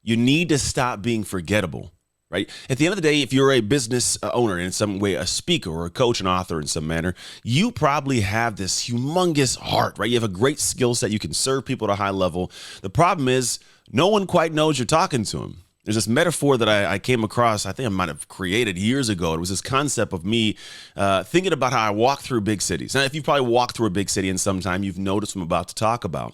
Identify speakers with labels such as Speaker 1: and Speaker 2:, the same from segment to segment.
Speaker 1: You need to stop being forgettable, right? At the end of the day, if you're a business owner in some way, a speaker or a coach, an author in some manner, you probably have this humongous heart, right? You have a great skill set. You can serve people at a high level. The problem is no one quite knows you're talking to them. There's this metaphor that I came across, I think I might have created years ago. It was this concept of me thinking about how I walk through big cities. Now, if you've probably walked through a big city in some time, you've noticed what I'm about to talk about.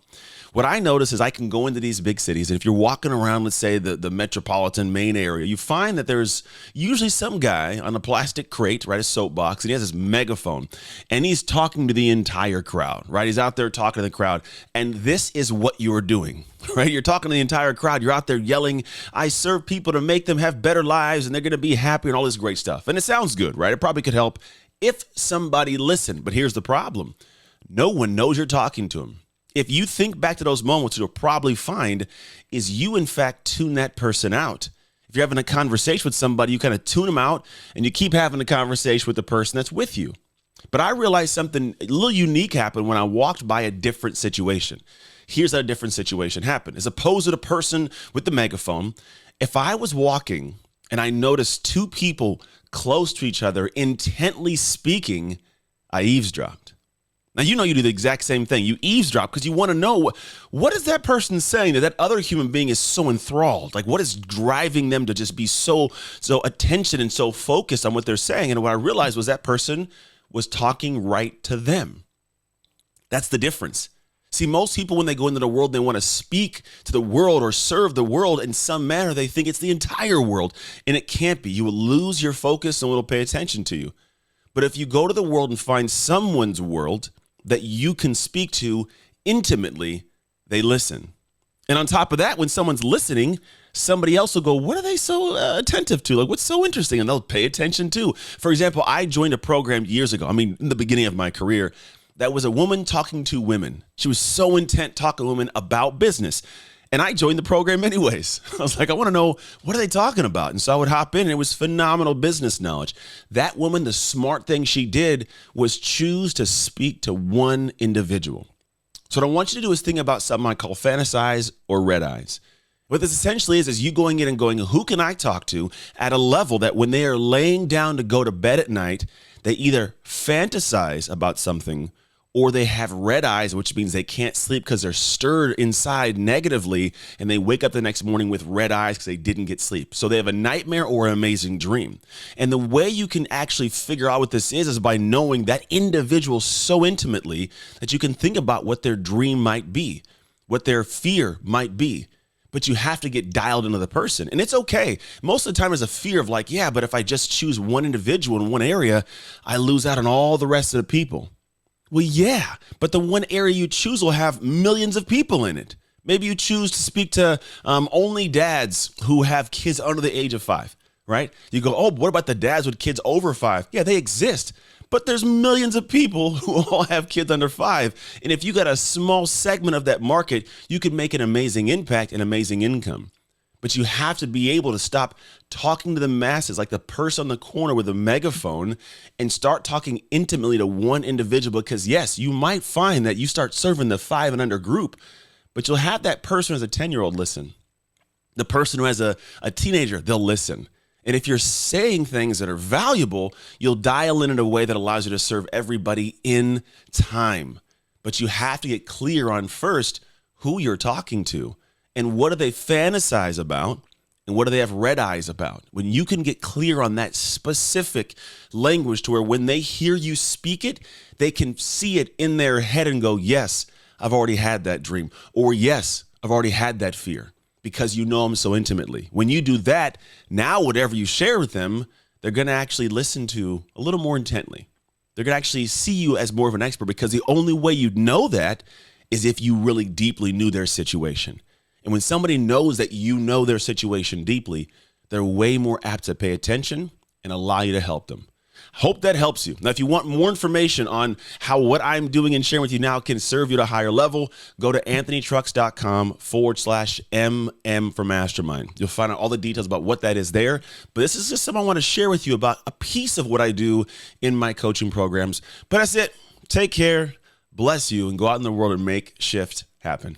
Speaker 1: What I notice is I can go into these big cities, and if you're walking around, let's say, the metropolitan main area, you find that there's usually some guy on a plastic crate, right, a soapbox, and he has this megaphone, and he's talking to the entire crowd, right? He's out there talking to the crowd, and this is what you're doing, right? You're talking to the entire crowd. You're out there yelling, I serve people to make them have better lives, and they're going to be happy and all this great stuff. And it sounds good, right? It probably could help if somebody listened, but here's the problem. No one knows you're talking to them. If you think back to those moments, you'll probably find is you, in fact, tune that person out. If you're having a conversation with somebody, you kind of tune them out and you keep having a conversation with the person that's with you. But I realized something a little unique happened when I walked by a different situation. Here's how a different situation happened. As opposed to the person with the megaphone, if I was walking and I noticed two people close to each other intently speaking, I eavesdropped. Now, you know you do the exact same thing. You eavesdrop because you want to know what is that person saying that other human being is so enthralled? Like, what is driving them to just be so attention and so focused on what they're saying? And what I realized was that person was talking right to them. That's the difference. See, most people, when they go into the world, they want to speak to the world or serve the world in some manner. They think it's the entire world, and it can't be. You will lose your focus and will pay attention to you. But if you go to the world and find someone's world that you can speak to intimately, they listen. And on top of that, when someone's listening, somebody else will go, what are they so attentive to? Like, what's so interesting? And they'll pay attention too. For example, I joined a program years ago, in the beginning of my career, that was a woman talking to women. She was so intent talking to women about business. And I joined the program anyways. I was like, I want to know, what are they talking about? And so I would hop in, and it was phenomenal business knowledge. That woman, the smart thing she did was choose to speak to one individual. So what I want you to do is think about something I call fantasize or red eyes. What this essentially is you going in and going, who can I talk to at a level that when they are laying down to go to bed at night, they either fantasize about something or they have red eyes, which means they can't sleep because they're stirred inside negatively, and they wake up the next morning with red eyes because they didn't get sleep. So they have a nightmare or an amazing dream. And the way you can actually figure out what this is by knowing that individual so intimately that you can think about what their dream might be, what their fear might be. But you have to get dialed into the person. And it's okay. Most of the time there's a fear of like, yeah, but if I just choose one individual in one area, I lose out on all the rest of the people. Well, yeah, but the one area you choose will have millions of people in it. Maybe you choose to speak to only dads who have kids under the age of 5, right? You go, oh, what about the dads with kids over 5? Yeah, they exist. But there's millions of people who all have kids under 5. And if you got a small segment of that market, you could make an amazing impact and amazing income. But you have to be able to stop talking to the masses like the person on the corner with a megaphone and start talking intimately to one individual, because yes, you might find that you start serving the 5 and under group, but you'll have that person as a 10-year-old listen. The person who has a teenager, they'll listen. And if you're saying things that are valuable, you'll dial in a way that allows you to serve everybody in time. But you have to get clear on first who you're talking to. And what do they fantasize about? And what do they have red eyes about? When you can get clear on that specific language to where when they hear you speak it, they can see it in their head and go, yes, I've already had that dream. Or yes, I've already had that fear, because you know them so intimately. When you do that, now whatever you share with them, they're going to actually listen to a little more intently. They're going to actually see you as more of an expert, because the only way you'd know that is if you really deeply knew their situation. And when somebody knows that you know their situation deeply, they're way more apt to pay attention and allow you to help them. Hope that helps you. Now, if you want more information on how what I'm doing and sharing with you now can serve you at a higher level, go to anthonytrucks.com/MM for mastermind. You'll find out all the details about what that is there. But this is just something I want to share with you about a piece of what I do in my coaching programs. But that's it. Take care, bless you, and go out in the world and make shift happen.